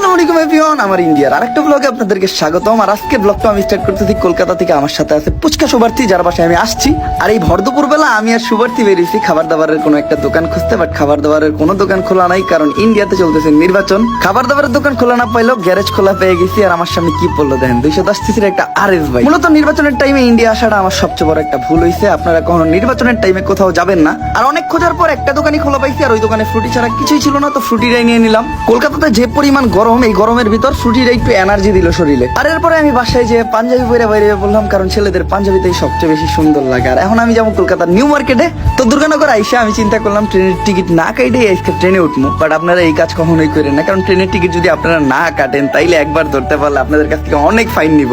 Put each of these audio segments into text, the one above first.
আসসালামু আলাইকুম এভরিওয়ান, আমার ইন্ডিয়ার আরেকটা ব্লগে আপনাদেরকে স্বাগতম। আর আজকের ব্লগটা আমি স্টার্ট করতেছি কলকাতা থেকে। আমার সাথে আছে পুচকা শুভার্থী, যার বাসায় আমি আসছি। আর এই ভর দুপুর বেলা আমি আর শুভার্থী বেরিয়েছি খাবার দাবারের কোনো একটা দোকান খুঁজতে, বাট খাবার দাবারের কোনো দোকান খোলা নাই, কারণ ইন্ডিয়াতে চলতেছে নির্বাচন। খাবার দাবারের দোকান খোলা না পাইলেও গ্যারেজ খোলা পেয়ে গেছি। আর আমার সামনে কি পড়লো দেখেন, 210 সিসির একটা RS বাইক। মূলত নির্বাচনের টাইমে ইন্ডিয়া আসাটা আমার সবচেয়ে বড় একটা ভুল হয়েছে। আপনারা কখনো নির্বাচনের টাইমে কোথাও যাবেন না। আর অনেক খোঁজার পর একটা দোকানই খোলা পাইছি, আর ওই দোকানে ফ্রুটি ছাড়া কিছুই ছিল না, তো ফ্রুটিটাই নিয়ে নিলাম। কলকাতাতে যে পরিমাণ গরম, এই গরমের ভিতর ফ্রুটিটা একটু এনার্জি দিল শরীরে। আর এরপরে আমি বাসায় যে পাঞ্জাবি পরে বাইরে বললাম, কারণ ছেলেদের পাঞ্জাবিতেই সবচেয়ে বেশি সুন্দর লাগে। আর এখন আমি যাবো কলকাতার নিউ মার্কেটে। তো দুর্গানগর আইসা আমি চিন্তা করলাম ট্রেনের টিকিট না কাটে আজকে ট্রেনে উঠবো। বাট আপনারা এই কাজ কখনোই করেন না, কারণ ট্রেনের টিকিট যদি আপনারা না কাটেন তাইলে একবার ধরতে পারলে আপনাদের কাছ থেকে অনেক ফাইন নিব।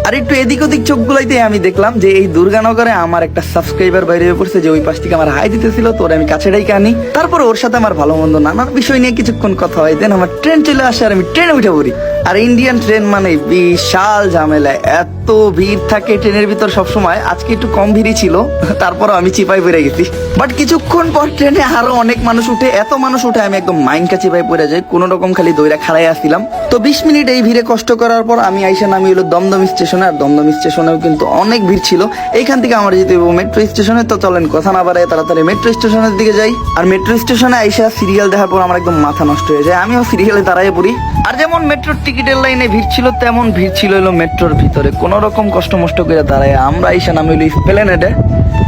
আর একটু এদিক ওদিক চোখ গুলাইতে আমি দেখলাম যে এই দুর্গানগরে আমার একটা সাবস্ক্রাইবার বাইরে পড়ছে, যে ওই পাশ থেকে আমার হাই দিতেছিল। তো আমি কাছে ডাইকে আনি, তারপর ওর সাথে আমার ভালো মন্দ নানান বিষয় নিয়ে কিছুক্ষণ কথা হয়। দেন আমার ট্রেন চলে আসে আর আমি ট্রেনে উঠে পড়ি। আর ইন্ডিয়ান ট্রেন মানে বিশাল ঝামেলা, এত ভিড় থাকে ট্রেনের ভিতর সবসময়। আজকে একটু কম ভিড়ই ছিল, তারপরও আমি চিপাই পড়ে গেছি। বাট কিছুক্ষণ পর ট্রেনে আরো অনেক মানুষ উঠে, এত মানুষ উঠে আমি একদম মাইন্ডকা চিপাই পড়ে যাই। কোন রকম খালি দইরা খাড়াই আসছিলাম। তো 20 মিনিট এই ভিড়ে কষ্ট করার পর আমি আইসা নামি হলো দমদম স্টেশনে। আর দমদম স্টেশনেও কিন্তু অনেক ভিড় ছিল। এইখান থেকে আমার যেতে হবে মেট্রো স্টেশনে। তো চলেন কথা না বাড়ায় তাড়াতাড়ি মেট্রো স্টেশনের দিকে যাই। আর মেট্রো স্টেশনে আইসা সিরিয়াল দেখার পর আমার একদম মাথা নষ্ট হয়ে যায়, আমিও সিরিয়ালে দাঁড়ায় পড়ি। আর যেমন মেট্রোর টিকিটের লাইনে ভিড় ছিল, তেমন ভিড় ছিল হলো মেট্রোর ভিতরে। কোন রকম কষ্ট মষ্ট করে দাঁড়ায় আমরা আইসা নামি হলো স্প্ল্যানেডে।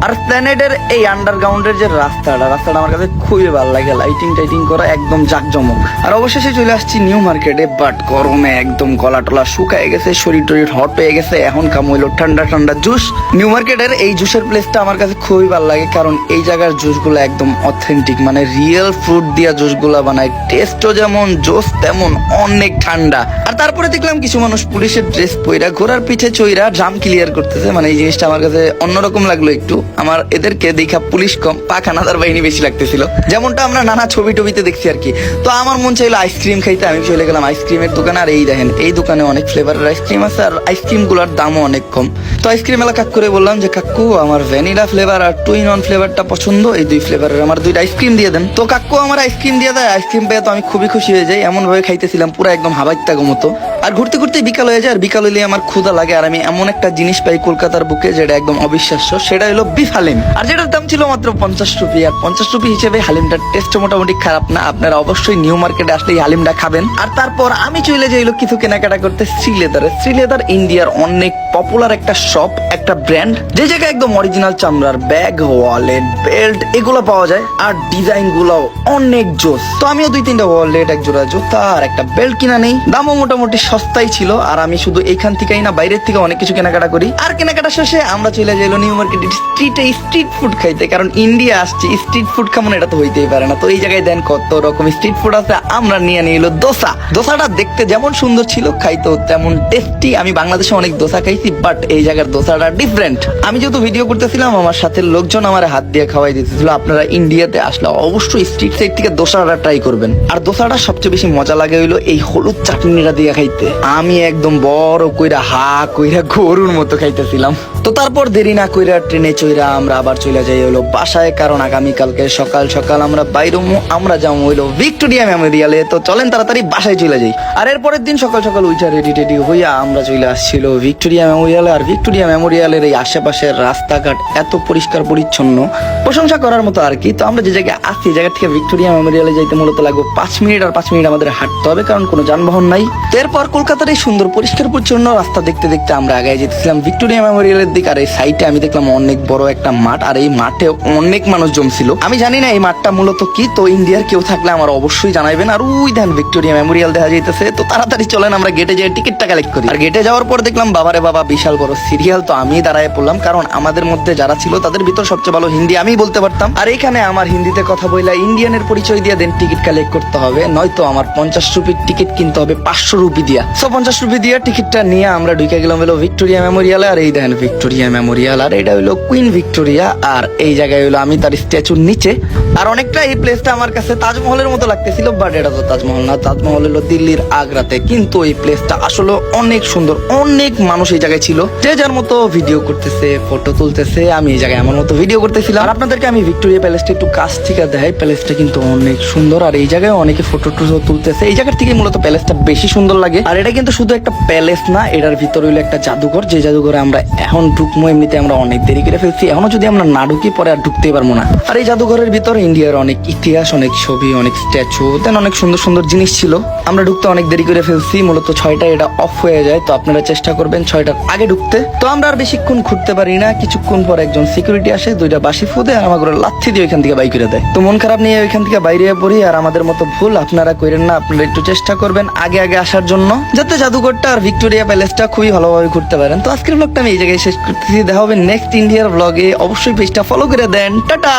আর স্প্ল্যানেডের এই আন্ডারগ্রাউন্ডের যে রাস্তাটা আমার কাছে খুবই ভালো লাগে, লাইটিং টাইটিং করা একদম জাকজমক। আর অবশেষে চলে আসছি নিউ মার্কেটে। বাট গরমে একদম গলা টলা শুকায় গেছে, শরীর টরীর হট হয়ে গেছে। এখন কাম হইলো ঠান্ডা ঠান্ডা জুস। নিউ মার্কেটের এই জুসের প্লেসটা আমার কাছে খুবই ভালো লাগে, কারণ এই জায়গার জুসগুলো একদম অথেন্টিক, মানে রিয়েল ফ্রুট দিয়া জুসগুলা বানায়। টেস্টও যেমন জুস তেমন অনেক ঠান্ডা। আর তারপরে দেখলাম কিছু মানুষ পুলিশের ড্রেস পইরা ঘোড়ার পিঠে চইরা ড্রাম ক্লিয়ার করতেছে। মানে এই জিনিসটা আমার কাছে অন্যরকম লাগলো একটু। আমার এদেরকে দেখা পুলিশ কম, পাখানাদার বাহিনী বেশি লাগতেছিল, যেমনটা আমরা নানা ছবি টবিতে দেখছি আর কি। তো আমার মন চাইলো আইসক্রিম খাইতে, আমি চলে গেলাম আইসক্রিমের দোকানে। আর এই দেখেন, এই দোকানে অনেক ফ্লেভারের আইসক্রিম আছে, আর আইসক্রিম গুলার দামও অনেক কম। তো আইসক্রিম এলা কাক করে বললাম যে কাকু, আমার ভ্যানিলা ফ্লেভার আর 2 in 1 ফ্লেভারটা পছন্দ, এই 2 ফ্লেভারের আমার 2টা আইসক্রিম দিয়ে দেন। তো কাকু আমার আইসক্রিম দিয়ে দেয়। আইসক্রিম পেয়ে তো আমি খুবই খুশি হয়ে যাই, এমন ভাবে খাইতেছিলাম পুরো একদম হাবাইত্তাগো মতো। আর ঘুরতে ঘুরতে বিকাল হয়ে যায়, আর বিকাল হইলে আমার ক্ষুধা লাগে। আর আমি এমন একটা জিনিস পাই কলকাতার বুকে যেটা একদম অবিশ্বাস্য, সেটা হলো বিফ হালিম। আর যেটার দাম ছিল মাত্র 50 রুপি। আর 50 রুপি হিসেবে হালিমটার টেস্ট মোটামুটি খারাপ না। আপনারা অবশ্যই নিউ মার্কেটে আসলে এই হালিমটা খাবেন। আর তারপর আমি চলে যাইলো কিছু কেনাকাটা করতে শ্রীলেদারে। শ্রীলেদার ইন্ডিয়ার অনেক পপুলার একটা শপ, একটা ব্র্যান্ড, যে জায়গায় একদম অরিজিনাল চামড়ার ব্যাগ, ওয়ালেট, বেল্ট এগুলো পাওয়া যায়। আর ডিজাইন গুলাও অনেক জোস। তো আমিও 2-3টা ওয়ালেট, এক জোড়া জুতা আর একটা বেল্ট কিনা নেই। দামও মোটামুটি সস্তাই ছিল। আর আমি শুধু এইখান থেকেই না, বাইরের থেকে অনেক কিছু কেনাকাটা করি। আর কেনাকাটা শেষে আমরা চলে যাইলো নিউ মার্কেট স্ট্রিটে স্ট্রিট ফুড খাইতে, কারণ ইন্ডিয়া আসছি, স্ট্রিট ফুড খাবো না এটা তো হইতেই পারে না। তো এই জায়গায় দেন কত রকম স্ট্রিট ফুড আছে। আমরা নিয়ে নিলো দোসা। দোসাটা দেখতে যেমন সুন্দর ছিল, খাইতেও তেমন টেস্টি। আমি বাংলাদেশে অনেক দোসা খাইছি, বাট এই জায়গার দোসাটা ডিফারেন্ট। আমি যেহেতু ভিডিও করতেছিলাম, আমার সাথে লোকজন আমার হাত দিয়ে খাওয়াই দিতেছিল। আপনারা ইন্ডিয়াতে আসলে অবশ্যই স্ট্রিট সাইড থেকে দোসাটা ট্রাই করবেন। আর দোসাটা সবচেয়ে বেশি মজা লাগে হইলো এই হলুদ চাটনিটা দিয়ে খাইতে। আমি একদম বড় কইরা কইরা গরুর মতো খাইতেছিলাম। তো তারপর দেরি না কইরা ট্রেনে চইরা আমরা আবার চলে যাই হলো বাসায়, কারণ আগামীকালকে সকাল সকাল আমরা বাইরমু। আমরা যাবো হইলো ভিক্টোরিয়া মেমোরিয়ালে। তো চলেন তাড়াতাড়ি বাসায় চলে যাই। আর এরপরের দিন সকাল সকাল উঠা রেডি টেডি হইয়া আমরা চলে আসছিল ভিক্টোরিয়া মেমোরিয়ালে। আর ভিক্টোরিয়া মেমোরিয়ালের এই আশেপাশের রাস্তাঘাট এত পরিষ্কার পরিচ্ছন্ন, প্রশংসা করার মতো আর কি। তো আমরা যে জায়গায় আসছি, জায়গা থেকে ভিক্টোরিয়া মেমোরিয়ালে যাইতে মূলত লাগবে 5 মিনিট। আর 5 মিনিট আমাদের হাঁটতে হবে, কারণ কোনো যানবাহন নাই। এরপর কলকাতার এই সুন্দর পরিষ্কার পরিচ্ছন্ন রাস্তা দেখতে দেখতে আমরা আগে যেতেছিলাম ভিক্টোরিয়া মেমোরিয়ালের দিকে। আর এই সাইডে আমি দেখলাম অনেক বড় একটা মাঠ, আর এই মাঠে অনেক মানুষ জমছিল। আমি জানি না এই মাঠটা মূলত কি, তো ইন্ডিয়ার কেউ থাকলে আমার অবশ্যই জানাবেন। আর ওই দেখেন ভিক্টোরিয়া মেমোরিয়াল দেখা যাইতেছে। তো তাড়াতাড়ি চলেন আমরা গেটে যাই টিকিটটা কালেক্ট করি। আর গেটে যাওয়ার পর দেখলাম বাবারে বাবা বিশাল বড় সিরিয়াল। তো আমি দাঁড়ায় পড়লাম, কারণ আমাদের মধ্যে যারা ছিল তাদের ভিতর সবচেয়ে ভালো হিন্দি আমি বলতে পারতাম। আর এখানে আমার হিন্দিতে কথা বইলা ইন্ডিয়ানের পরিচয় দিয়ে দেন টিকিট কালেক্ট করতে হবে, নয়তো আমার 50 রুপির টিকিট কিনতে হবে 500 রুপি দিয়া। 50 রুপি দিয়ে টিকিটটা নিয়ে আমরা ঢুকে গেলাম হলো ভিক্টোরিয়া মেমোরিয়ালে। আর এই দেখেন ভিক্টোরিয়া মেমোরিয়াল, আর এটা হলো কুইন ভিক্টোরিয়া। আর এই জায়গায় হলো আমি তার স্ট্যাচুর নিচে। আর অনেকটা এই প্লেসটা আমার কাছে তাজমহলের মতো লাগতেছিল, বাট এটা তো তাজমহল না, তাজমহল হলো দিল্লির আগ্রাতে। কিন্তু এই প্লেসটা আসলে অনেক সুন্দর, অনেক মানুষ এই জায়গায় ছিল, যে যার মতো ভিডিও করতেছে, ফটো তুলতেছে। আমি এই জায়গায় আমার মতো ভিডিও করতেছিলাম। আর আপনাদেরকে আমি ভিক্টোরিয়া প্যালেসটা একটু কাছ থেকে দেখাই। প্যালেসটা কিন্তু অনেক সুন্দর, আর এই জায়গায় অনেকে ফটো টুটো তুলতেছে। এই জায়গার থেকে মূলত প্যালেসটা বেশি সুন্দর লাগে। আর এটা কিন্তু শুধু একটা প্যালেস না, এটার ভিতরে হইলো একটা জাদুঘর, যে জাদুঘরে আমরা এখন ঢুকবো। এমনিতে আমরা অনেক দেরি করে ফেলছি, এখনো যদি আমরা না ঢুকি পরে আর ঢুকতেই পারবো না। আর এই জাদুঘরের ভিতরে ইন্ডিয়ার অনেক ইতিহাস, অনেক ছবি, অনেক স্ট্যাচু, দেন অনেক সুন্দর সুন্দর জিনিস ছিল। আমরা ঢুকতে অনেক দেরি করে ফেলছি, মূলত 6টায় এটা অফ হয়ে যায়। তো আপনারা চেষ্টা করবেন 6টার আগে ঢুকতে। তো আমরা আর বেশিক্ষণ ঘুরতে পারি না, কিছুক্ষণ পর একজন সিকিউরিটি আসে, 2টা বাসি ফুদে আর আমাকে লাথি দিয়ে ওইখান থেকে বাইর করে দেয়। তো মন খারাপ নিয়ে ওইখান থেকে বাইরে পড়ি। আর আমাদের মতো ভুল আপনারা করেন না, আপনারা একটু চেষ্টা করবেন আগে আগে আসার জন্য, যাতে জাদুঘরটা আর ভিক্টোরিয়া প্যালেসটা খুবই ভালোভাবে ঘুরতে পারেন। তো আজকের ব্লগটা আমি এই জায়গায় শেষ করতেছি, দেখা হবে নেক্সট ইন্ডিয়ার ব্লগে। অবশ্যই পেজটা ফলো করে দেন। টাটা।